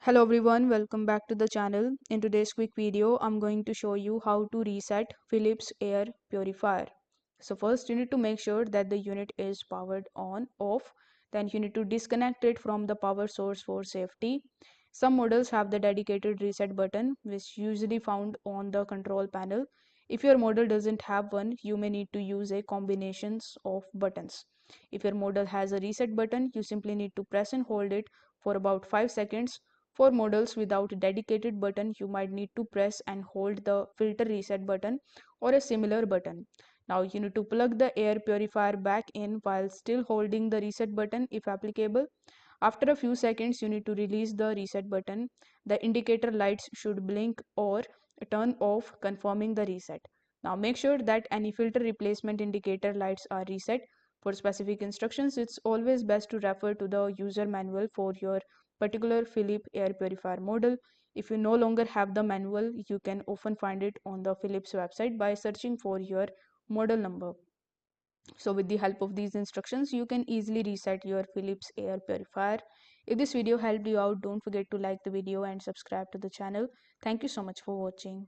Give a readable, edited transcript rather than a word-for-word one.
Hello everyone, welcome back to the channel. In today's quick video, I'm going to show you how to reset Philips air purifier. So first you need to make sure that the unit is powered on off. Then you need to disconnect it from the power source for safety. Some models have the dedicated reset button which usually found on the control panel. If your model doesn't have one, you may need to use a combinations of buttons. If your model has a reset button, you simply need to press and hold it for about 5 seconds. For models without a dedicated button, you might need to press and hold the filter reset button or a similar button. Now you need to plug the air purifier back in while still holding the reset button if applicable. After a few seconds, you need to release the reset button. The indicator lights should blink or turn off, confirming the reset. Now make sure that any filter replacement indicator lights are reset. For specific instructions, it's always best to refer to the user manual for your particular Philips air purifier model. If you no longer have the manual, you can often find it on the Philips website by searching for your model number. So with the help of these instructions, you can easily reset your Philips air purifier. If this video helped you out, don't forget to like the video and subscribe to the channel. Thank you so much for watching.